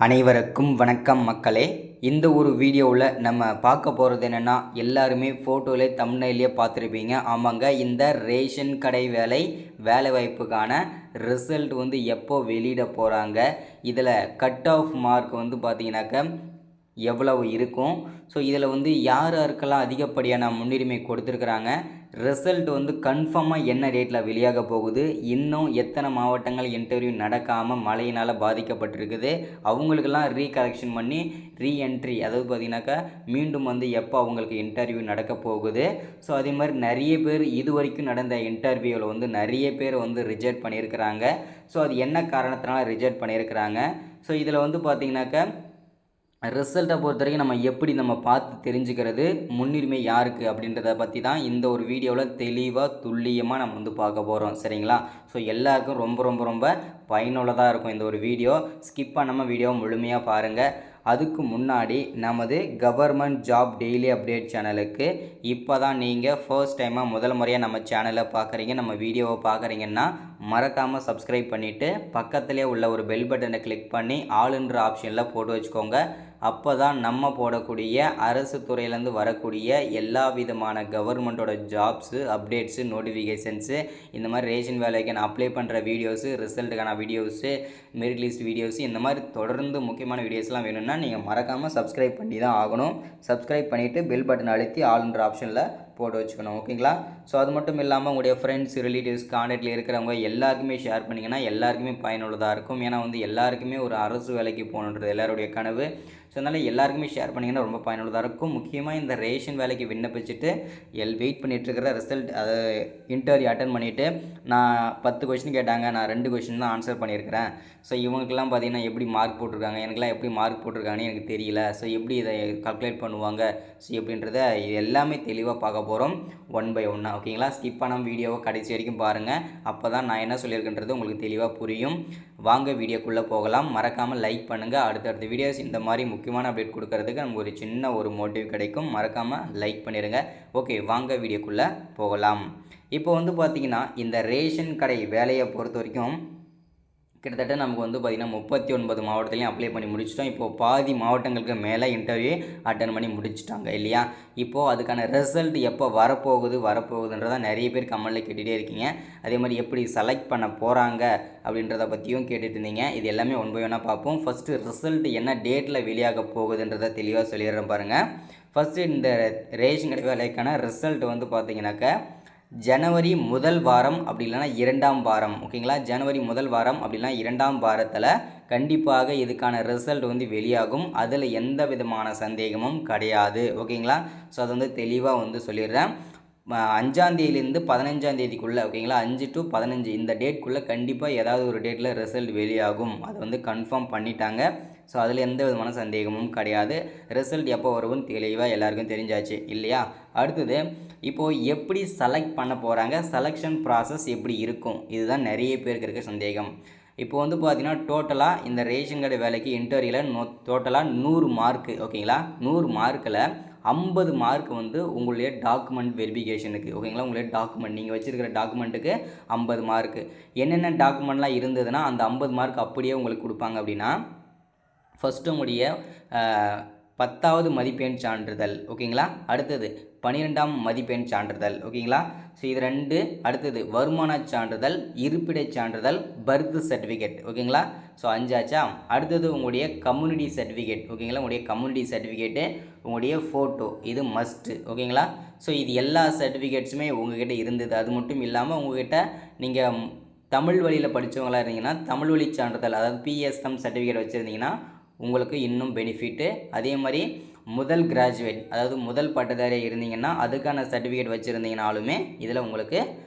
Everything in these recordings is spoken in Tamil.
அனைவருக்கும் வணக்கம் மக்களே. இந்த ஒரு வீடியோவில் நம்ம பார்க்க போகிறது என்னென்னா, எல்லாருமே ஃபோட்டோவிலே தம்ப்நெயிலே பார்த்துருப்பீங்க. ஆமாங்க, இந்த ரேஷன் கடை வேலை வாய்ப்புக்கான ரிசல்ட் எப்போ வெளியிட போகிறாங்க, இதில் கட் ஆஃப் மார்க் பார்த்தீங்கன்னாக்க எவ்வளவு இருக்கும், ஸோ இதில் யார் யாருக்கெல்லாம் அதிகப்படியான முன்னுரிமை கொடுத்துருக்குறாங்க, ரிசல்ட் கன்ஃபார்மாக என்ன டேட்டில் வெளியாக போகுது, இன்னும் எத்தனை மாவட்டங்கள் இன்டர்வியூ நடக்காமல் மழையினால் பாதிக்கப்பட்டிருக்குது, அவங்களுக்கெல்லாம் ரீகரெக்ஷன் பண்ணி ரீஎன்ட்ரி அதாவது பார்த்திங்கனாக்கா மீண்டும் எப்போ அவங்களுக்கு இன்டர்வியூ நடக்க போகுது. ஸோ அதே மாதிரி நிறைய பேர் இது வரைக்கும் நடந்த இன்டர்வியூவில் நிறைய பேர் ரிஜெக்ட் பண்ணியிருக்கிறாங்க. ஸோ அது என்ன காரணத்தினால ரிஜெக்ட் பண்ணியிருக்கிறாங்க, ஸோ இதில் பார்த்திங்கனாக்கா ரிசல்ட்டை பொறுத்த வரைக்கும் நம்ம எப்படி பார்த்து தெரிஞ்சுக்கிறது, முன்னுரிமை யாருக்கு அப்படின்றத பற்றி தான் இந்த ஒரு வீடியோவில் தெளிவாக துல்லியமாக நம்ம பார்க்க போகிறோம். சரிங்களா? ஸோ எல்லாருக்கும் ரொம்ப ரொம்ப ரொம்ப பயனுள்ளதாக இருக்கும் இந்த ஒரு வீடியோ. ஸ்கிப் பண்ணாமல் வீடியோ முழுமையாக பாருங்கள். அதுக்கு முன்னாடி நமது கவர்மெண்ட் ஜாப் டெய்லி அப்டேட் சேனலுக்கு இப்போ தான் நீங்கள் ஃபர்ஸ்ட் டைமாக முதல் முறையாக நம்ம சேனலை பார்க்குறீங்க, நம்ம வீடியோவை பார்க்குறீங்கன்னா மறக்காமல் சப்ஸ்கிரைப் பண்ணிவிட்டு பக்கத்துலேயே உள்ள ஒரு பெல் பட்டனை கிளிக் பண்ணி ஆளுன்ற ஆப்ஷனில் போட்டு வச்சுக்கோங்க. அப்போ தான் நம்ம போடக்கூடிய அரசு துறையிலேருந்து வரக்கூடிய எல்லா விதமான கவர்மெண்ட்டோட ஜாப்ஸு அப்டேட்ஸு நோட்டிஃபிகேஷன்ஸு இந்த மாதிரி ரேஷன் வேலைக்கு நான் அப்ளை பண்ணுற வீடியோஸு, ரிசல்ட்டுக்கான வீடியோஸு, மெரிட் லிஸ்ட் வீடியோஸு, இந்த மாதிரி தொடர்ந்து முக்கியமான வீடியோஸ்லாம் வேணும்னா நீங்கள் மறக்காமல் சப்ஸ்கிரைப் பண்ணி தான் ஆகணும். சப்ஸ்கிரைப் பண்ணிவிட்டு பெல் பட்டன் அழுத்தி ஆளுன்ற ஆப்ஷனில் போட்டு வச்சுக்கணும். ஓகேங்களா? ஸோ அது மட்டும் இல்லாமல் உங்களுடைய ஃப்ரெண்ட்ஸ், ரிலேட்டிவ்ஸ், கான்டாக்டில் இருக்கிறவங்க எல்லாருக்குமே ஷேர் பண்ணிங்கன்னா எல்லாருக்குமே பயனுள்ளதாக இருக்கும். ஏன்னா எல்லாருக்குமே ஒரு அரசு வேலைக்கு போகணுன்றது எல்லாருடைய கனவு. ஸோ அதனால் எல்லாருக்குமே ஷேர் பண்ணிங்கன்னா ரொம்ப பயனுள்ளதாக இருக்கும். முக்கியமாக இந்த ரேஷன் வேலைக்கு விண்ணப்பிச்சுட்டு வெயிட் பண்ணிகிட்ருக்கிற ரிசல்ட் அதை இன்டர்வியூ அட்டன் பண்ணிவிட்டு நான் 10 கொஷின் கேட்டாங்க, நான் 2 கொஷின் தான் ஆன்சர் பண்ணியிருக்கிறேன். ஸோ இவங்களுக்கெல்லாம் பார்த்தீங்கன்னா எப்படி மார்க் போட்டிருக்காங்க, எனக்கெல்லாம் எப்படி மார்க் போட்டிருக்காங்கன்னு எனக்கு தெரியல, ஸோ எப்படி இதை கால்குலேட் பண்ணுவாங்க, ஸோ எப்படின்றத இது எல்லாமே தெளிவாக பார்க்க போகிறோம் ஒன் பை ஒன்னாக. ஓகேங்களா? ஸ்கிப் பண்ணாமல் வீடியோவை கடைசி வரைக்கும் பாருங்கள். அப்போ தான் நான் என்ன சொல்லியிருக்கின்றது உங்களுக்கு தெளிவாக புரியும். வாங்க வீடியோக்குள்ளே போகலாம். மறக்காமல் லைக் பண்ணுங்கள். அடுத்தடுத்த வீடியோஸ் இந்த மாதிரி முக்கியமான அப்டேட் கொடுக்கறதுக்கு நமக்கு ஒரு சின்ன ஒரு மோட்டிவ் கிடைக்கும். மறக்காமல் லைக் பண்ணிடுங்க. ஓகே, வாங்க வீடியோக்குள்ளே போகலாம். இப்போ பார்த்திங்கன்னா இந்த ரேஷன் கடை வேலையை பொறுத்த வரைக்கும் கிட்டத்தட்ட நமக்கு பார்த்திங்கன்னா 39 மாவட்டத்துலையும் அப்ளை பண்ணி முடிச்சிட்டோம். இப்போது பாதி மாவட்டங்களுக்கு மேலே இன்டர்வியூ அட்டன் பண்ணி முடிச்சிட்டாங்க இல்லையா? இப்போது அதுக்கான ரிசல்ட் எப்போ வரப்போகுதுன்றதை நிறைய பேர் கமெண்டில் கேட்டுகிட்டே இருக்கீங்க. அதே மாதிரி எப்படி செலக்ட் பண்ண போகிறாங்க அப்படின்றத பற்றியும் கேட்டுட்டு இருந்தீங்க. இது எல்லாமே ஒன் பை ஒன்னாக பார்ப்போம். ஃபஸ்ட்டு ரிசல்ட் என்ன டேட்டில் வெளியாக போகுதுன்றதை தெளிவாக சொல்லிடுறேன் பாருங்கள். ஃபஸ்ட்டு இந்த ரேஷன் கடை வேலைக்கான ரிசல்ட் பார்த்திங்கனாக்கா ஜனவரி முதல் வாரம் அப்படி இல்லைனா 2ஆம் வாரம். ஓகேங்களா? ஜனவரி முதல் வாரம் அப்படி இல்லைனா 2ஆம் வாரத்தில் கண்டிப்பாக இதுக்கான ரிசல்ட் வெளியாகும். அதில் எந்த விதமான சந்தேகமும் கிடையாது. ஓகேங்களா? ஸோ அது தெளிவாக சொல்லிடுறேன். 5ஆம் தேதியிலேருந்து 15ஆம் தேதிக்குள்ளே, ஓகேங்களா, 5 to 15 இந்த டேட்குள்ளே கண்டிப்பாக ஏதாவது ஒரு டேட்டில் ரிசல்ட் வெளியாகும். அது கன்ஃபார்ம் பண்ணிட்டாங்க. ஸோ அதில் எந்த விதமான சந்தேகமும் கிடையாது. ரிசல்ட் எப்போ வரும்னு தெளிவாக எல்லாருக்கும் தெரிஞ்சாச்சு இல்லையா? அடுத்தது இப்போது எப்படி செலக்ட் பண்ண போகிறாங்க, செலெக்ஷன் ப்ராசஸ் எப்படி இருக்கும், இதுதான் நிறைய பேருக்கு இருக்க சந்தேகம். இப்போ பார்த்தீங்கன்னா டோட்டலாக இந்த ரேஷன் கடை வேலைக்கு இன்டர்வியூவில் டோட்டலாக 100 மார்க்கு. ஓகேங்களா? 100 மார்க்கில் 50 மார்க் உங்களுடைய டாக்குமெண்ட் வெரிஃபிகேஷனுக்கு. ஓகேங்களா? உங்களுடைய டாக்குமெண்ட் நீங்கள் வச்சுருக்கிற டாக்குமெண்ட்டுக்கு 50 மார்க்கு. என்னென்ன டாக்குமெண்ட்லாம் இருந்ததுன்னா அந்த 50 மார்க் அப்படியே உங்களுக்கு கொடுப்பாங்க. அப்படின்னா ஃபஸ்ட்டு உங்களுடைய 10வது மதிப்பெண் சான்றிதழ். ஓகேங்களா? அடுத்தது 12ஆம் மதிப்பெண் சான்றிதழ். ஓகேங்களா? ஸோ இது 2. அடுத்தது வருமான சான்றிதழ், இருப்பிட சான்றிதழ், பர்த் சர்டிஃபிகேட். ஓகேங்களா? ஸோ 5 ஆச்சா? அடுத்தது உங்களுடைய கம்யூனிட்டி சர்டிஃபிகேட். ஓகேங்களா? உங்களுடைய கம்யூனிட்டி சர்டிஃபிகேட்டு, உங்களுடைய ஃபோட்டோ, இது மஸ்ட்டு. ஓகேங்களா? ஸோ இது எல்லா சர்டிஃபிகேட்ஸுமே உங்கள்கிட்ட இருந்தது. அது மட்டும் இல்லாமல் உங்கள்கிட்ட நீங்கள் தமிழ் வழியில் படித்தவங்களாக இருந்தீங்கன்னா தமிழ் வழி சான்றிதழ் அதாவது பிஎஸ்எம் சர்டிஃபிகேட் வச்சுருந்தீங்கன்னா உங்களுக்கு இன்னும் பெனிஃபிட்டு. அதே மாதிரி முதல் கிராஜுவேட் அதாவது முதல் பட்டதாரியாக இருந்தீங்கன்னா அதுக்கான சர்டிஃபிகேட் வச்சுருந்தீங்கனாலுமே இதில் உங்களுக்கு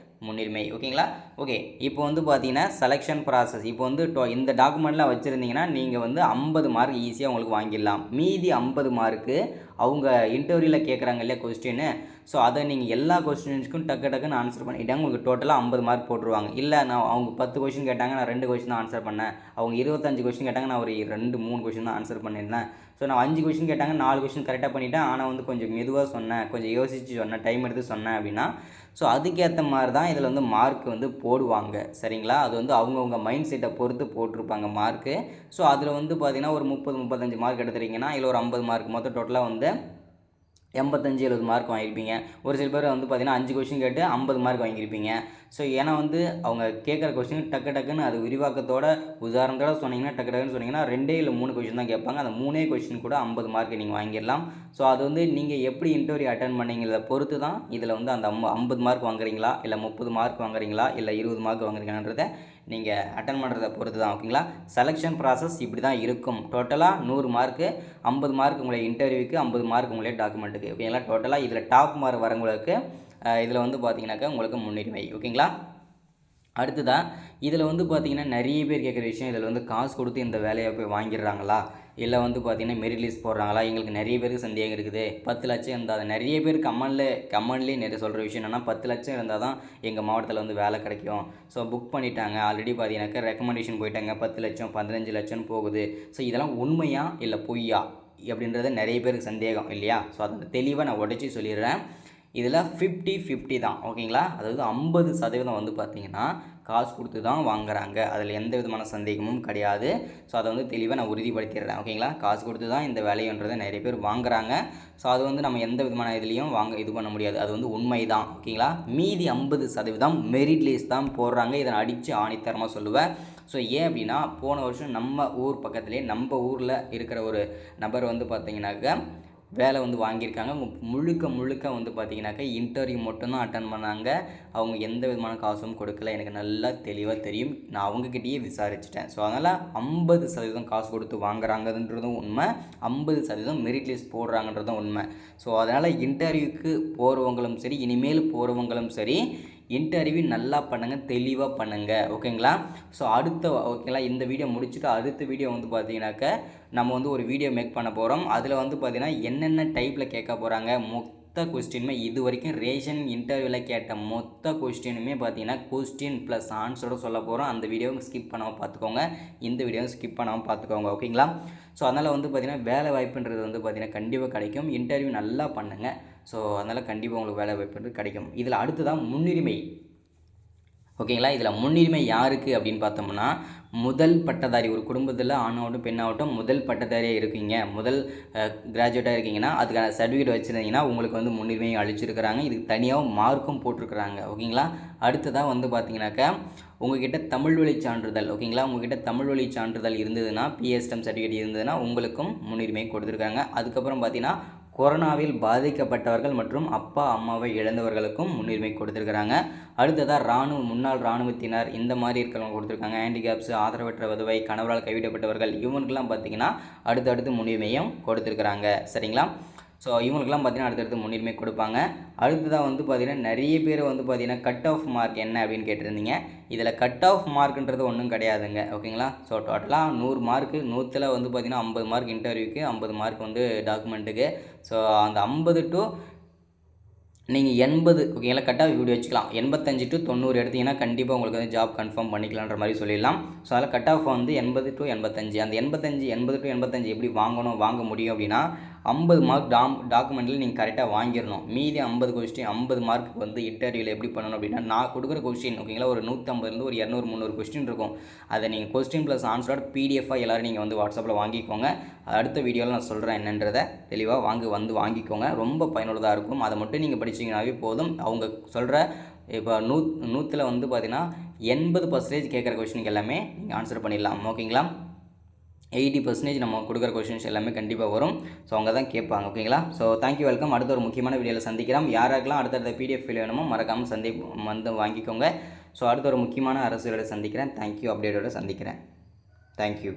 முன்னுரிமை. ஓகேங்களா? ஓகே, இப்போ பார்த்தீங்கன்னா செலெக்ஷன் ப்ராசஸ் இப்போ இந்த டாக்குமெண்ட்லாம் வச்சுருந்தீங்கன்னா நீங்கள் 50 மார்க் ஈஸியாக உங்களுக்கு வாங்கிடலாம். மீதி 50 மார்க்கு அவங்க இன்டர்வியூவில் கேட்குறாங்க இல்லையா கொஸ்டின்னு, ஸோ அதை நீங்கள் எல்லா கொஸ்டின்ஸ்க்கும் டக்குன்னு ஆன்சர் பண்ணிட்டாங்க, உங்களுக்கு டோட்டலாக 50 மார்க் போட்டுருவாங்க. இல்லை நான் அவங்க 10 கொஸ்டின் கேட்டாங்க, நான் 2 கொஸ்டின் தான் ஆன்சர் பண்ணேன். அவங்க 25 கொஸ்டின் கேட்டாங்க, நான் ஒரு 2-3 கொஸ்டின் தான் ஆன்சர் பண்ணியிருந்தேன். ஸோ நான் 5 கொஸ்டின் கேட்டாங்க, 4 கொஸ்டின் கரெக்டாக பண்ணிவிட்டேன். ஆனால் வந்து கொஞ்சம் மெதுவாக சொன்னேன், கொஞ்சம் யோசித்து சொன்னேன், டைம் எடுத்து சொன்னேன் அப்படின்னா ஸோ அதுக்கேற்ற மாதிரி தான் இதில் வந்து மார்க் வந்து போடுவாங்க. சரிங்களா? அது வந்து அவங்கவுங்க மைண்ட் செட்டை பொறுத்து போட்டிருப்பாங்க மார்க்கு. ஸோ அதில் வந்து பார்த்திங்கன்னா ஒரு 30-35 மார்க் எடுத்துறீங்கன்னா இதில் ஒரு 50 மார்க், மொத்தம் டோட்டலாக வந்து 85-70 மார்க் வாங்கியிருப்பீங்க. ஒரு சில பேர் வந்து பார்த்திங்கன்னா 5 கொஸ்டின் கேட்டு 50 மார்க் வாங்கியிருப்பீங்க. ஸோ ஏன்னா வந்து அவங்க கேட்குற கொஸ்டின் டக்குன்னு அது விரிவாக்கத்தோட உதாரணத்தோட சொன்னீங்கன்னா டக்குன்னு சொன்னீங்கன்னா 2 இல்லை 3 கொஸ்டின் தான் கேட்பாங்க. அந்த 3 கொஸ்டின் கூட 50 மார்க் நீங்கள் வாங்கிடலாம். ஸோ அது வந்து நீங்கள் எப்படி இன்டர்வியூ அட்டன் பண்ணீங்கிறத பொறுத்து தான் இதில் வந்து அந்த 50 மார்க் வாங்குறீங்களா, இல்லை 30 மார்க் வாங்குறீங்களா, இல்லை 20 மார்க் வாங்குறீங்கன்றத நீங்கள் அட்டன் பண்ணுறத பொறுத்து தான். ஓகேங்களா? செலெக்ஷன் ப்ராசஸ் இப்படி தான் இருக்கும். டோட்டலாக 100 மார்க்கு, 50 மார்க் உங்களுடைய இன்டர்வியூக்கு, 50 மார்க் உங்களுடைய டாக்குமெண்ட்டுக்கு. ஓகேங்களா? டோட்டலாக இதில் டாப் மார்க் வரவங்களுக்கு இதில் வந்து பார்த்தீங்கன்னாக்கா உங்களுக்கு முன்னுரிமை. ஓகேங்களா? அடுத்ததாக இதில் வந்து பார்த்திங்கன்னா நிறைய பேர் கேட்குற விஷயம், இதில் வந்து காசு கொடுத்து இந்த வேலையை போய் வாங்கிடுறாங்களா, இல்லை வந்து பார்த்திங்கன்னா மெரிட் லிஸ்ட் போடுறாங்களா, எங்களுக்கு நிறைய பேருக்கு சந்தேகம் இருக்குது. 10 லட்சம் இருந்தால் நிறைய பேர் கமெண்ட்லேயே நிறைய சொல்கிற விஷயம் என்னென்னா 10 லட்சம் இருந்தால் தான் எங்கள் மாவட்டத்தில் வந்து வேலை கிடைக்கும். ஸோ புக் பண்ணிட்டாங்க ஆல்ரெடி பார்த்தீங்கன்னாக்கா, ரெக்கமெண்டேஷன் போயிட்டாங்க, 10 லட்சம் 15 லட்சம்னு போகுது. ஸோ இதெல்லாம் உண்மையா இல்லை பொய்யா அப்படின்றத நிறைய பேருக்கு சந்தேகம் இல்லையா? ஸோ அதை தெளிவாக நான் உடச்சி சொல்லிடுறேன். இதில் 50-50 தான். ஓகேங்களா? அதாவது 50% வந்து பார்த்திங்கன்னா காசு கொடுத்து தான் வாங்குறாங்க. அதில் எந்த விதமான சந்தேகமும் கிடையாது. ஸோ அதை வந்து தெளிவாக நான் உறுதிப்படுத்திடுறேன். ஓகேங்களா? காசு கொடுத்து தான் இந்த வேலைன்றதை நிறைய பேர் வாங்குறாங்க. ஸோ அது வந்து நம்ம எந்த விதமான இதுலேயும் இது பண்ண முடியாது. அது வந்து உண்மை தான். ஓகேங்களா? மீதி 50% மெரிட் லிஸ்ட் தான் போடுறாங்க. இதை நான் அடித்து ஆணித்தரமாக சொல்லுவேன். ஸோ ஏன் அப்படின்னா, போன வருஷம் நம்ம ஊர் பக்கத்துலேயே நம்ம ஊரில் இருக்கிற ஒரு நபர் வந்து பார்த்திங்கனாக்கா வேலை வந்து வாங்கியிருக்காங்க. முழுக்க வந்து பார்த்திங்கனாக்கா இன்டர்வியூ மட்டும்தான் அட்டன் பண்ணாங்க. அவங்க எந்த விதமான காசும் கொடுக்கல. எனக்கு நல்லா தெளிவாக தெரியும். நான் அவங்கக்கிட்டேயே விசாரிச்சிட்டேன். ஸோ அதனால் 50% காசு கொடுத்து வாங்குறாங்கன்றதும் உண்மை, 50% மெரிட் லிஸ்ட் போடுறாங்கன்றதும் உண்மை. ஸோ அதனால் இன்டர்வியூக்கு போகிறவங்களும் சரி, இனிமேல் போகிறவங்களும் சரி, இன்டர்வியூ நல்லா பண்ணுங்கள், தெளிவாக பண்ணுங்கள். ஓகேங்களா? ஸோ ஓகேங்களா, இந்த வீடியோ முடிச்சுட்டு அடுத்த வீடியோ வந்து பார்த்தீங்கன்னாக்க நம்ம வந்து ஒரு வீடியோ மேக் பண்ண போகிறோம். அதில் வந்து பார்த்திங்கன்னா என்னென்ன டைப்பில் கேட்க போகிறாங்க, மொத்த கொஸ்டினுமே இது வரைக்கும் ரேஷன் இன்டர்வியூவில் கேட்ட மொத்த கொஸ்டினுமே பார்த்தீங்கன்னா கொஸ்டின் ப்ளஸ் ஆன்சரோட சொல்ல போகிறோம். அந்த வீடியோவை ஸ்கிப் பண்ணாமல் பார்த்துக்கோங்க, இந்த வீடியோவை ஸ்கிப் பண்ணாமல் பார்த்துக்கோங்க. ஓகேங்களா? ஸோ அதனால் வந்து பார்த்திங்கன்னா வேலை வாய்ப்புன்றது வந்து பார்த்திங்கன்னா கண்டிப்பாக கிடைக்கும். இன்டர்வியூ நல்லா பண்ணுங்கள். ஸோ அதனால் கண்டிப்பாக உங்களுக்கு வேலை வாய்ப்புன்றது கிடைக்கும். இதில் அடுத்ததான் முன்னுரிமை. ஓகேங்களா? இதில் முன்னுரிமை யாருக்கு அப்படின்னு பார்த்தோம்னா, முதல் பட்டதாரி, ஒரு குடும்பத்தில் ஆணாகட்டும் பெண்ணாகட்டும் முதல் பட்டதாரியாக இருக்கீங்க, முதல் கிராஜுவேட்டாக இருக்கீங்கன்னா அதுக்கான சர்டிஃபிகேட் வச்சுருந்தீங்கன்னா உங்களுக்கு வந்து முன்னுரிமையை அளிச்சிருக்கிறாங்க. இதுக்கு தனியாக மார்க்கும் போட்டிருக்கிறாங்க. ஓகேங்களா? அடுத்ததாக வந்து பார்த்தீங்கன்னாக்கா, உங்கள்கிட்ட தமிழ் வழி சான்றிதழ், ஓகேங்களா, உங்கள்கிட்ட தமிழ் வழி சான்றிதழ் இருந்ததுன்னா, பிஎஸ்டம் சர்டிஃபிகேட் இருந்ததுன்னா உங்களுக்கும் முன்னுரிமை கொடுத்துருக்காங்க. அதுக்கப்புறம் பார்த்தீங்கன்னா கொரோனாவில் பாதிக்கப்பட்டவர்கள் மற்றும் அப்பா அம்மாவை இழந்தவர்களுக்கும் முன்னுரிமை கொடுத்துருக்குறாங்க. அடுத்ததாக முன்னாள் இராணுவத்தினர் இந்த மாதிரி இருக்கிறவங்க கொடுத்துருக்காங்க. ஹேண்டிகேப்ஸ், ஆதரவற்ற விதவை, கணவரால் கைவிடப்பட்டவர்கள், இவங்களுக்கெல்லாம் பார்த்திங்கன்னா அடுத்தடுத்து முன்னுரிமையும் கொடுத்துருக்குறாங்க. சரிங்களா? ஸோ இவங்களுக்குலாம் பார்த்திங்கன்னா அடுத்தடுத்து முன்னுரிமை கொடுப்பாங்க. அடுத்ததாக வந்து பார்த்திங்கன்னா நிறைய பேர் வந்து பார்த்திங்கன்னா கட் ஆஃப் மார்க் என்ன அப்படின்னு கேட்டிருந்தீங்க. இதில் கட் ஆஃப் மார்க்குன்றது ஒன்றும் கிடையாதுங்க. ஓகேங்களா? ஸோ டோட்டலாக 100 மார்க்கு, 100ல் வந்து பார்த்திங்கன்னா 50 மார்க் இன்டர்வியூக்கு, 50 மார்க் வந்து டாக்குமெண்ட்டுக்கு. ஸோ அந்த 50 டு நீங்கள் 80, ஓகேங்களா, கட் ஆஃப் இப்படி வச்சுக்கலாம். 85 to 90 எடுத்திங்கன்னா கண்டிப்பாக உங்களுக்கு வந்து ஜாப் கன்ஃபார்ம் பண்ணிக்கலான்ற மாதிரி சொல்லிடலாம். ஸோ அதில் கட் ஆஃப் வந்து 80 to 85. அந்த 80 to 85 எப்படி வாங்க முடியும் அப்படின்னா, 50 மார்க் டாக்குமெண்ட்டில் நீங்கள் கரெக்டாக வாங்கிடணும். மீதி 50 கொஸ்டின் 50 மார்க்கு வந்து இன்டர்வியூவில் எப்படி பண்ணணும் அப்படின்னா, நான் கொடுக்குற கொஸ்டின், ஓகேங்களா, ஒரு 150 ஒரு 200-300 கொஸ்டின் இருக்கும். அதை நீங்கள் கொஸ்டின் ப்ளஸ் ஆன்சரோட பிடிஎஃபாக எல்லோரும் நீங்கள் வந்து வாட்ஸ்அப்பில் வாங்கிக்கோங்க. அடுத்த வீடியோவில் நான் சொல்கிறேன் என்னன்றதை தெளிவாக வாங்கிக்கோங்க. ரொம்ப பயனுள்ளதாக இருக்கும். அதை மட்டும் நீங்கள் படிச்சிங்கனாவே போதும். அவங்க சொல்கிற இப்போ 100ல் வந்து பார்த்திங்கன்னா 80% கேட்குற கொஸ்டினுக்கு எல்லாமே நீங்கள் ஆன்சர் பண்ணிடலாம். ஓகேங்களா? 80% நம்ம கொடுக்குற கொஸ்டின்ஸ் எல்லாமே கண்டிப்பாக வரும். ஸோ அவங்க தான் கேட்பாங்க. ஓகேங்களா? So thank you, welcome. அடுத்த ஒரு முக்கியமான வீடியோவில் சந்திக்கிறோம். யாராருக்கெல்லாம் அடுத்தடுத்த பிடிஎஃப் ஃபைல் வேணுமோ மறக்காமல் வந்து வாங்கிக்கோங்க. ஸோ அடுத்த ஒரு முக்கியமான அரசியலோட சந்திக்கிறேன். தேங்க்யூ, அப்டேட்டோட சந்திக்கிறேன். தேங்க்யூ.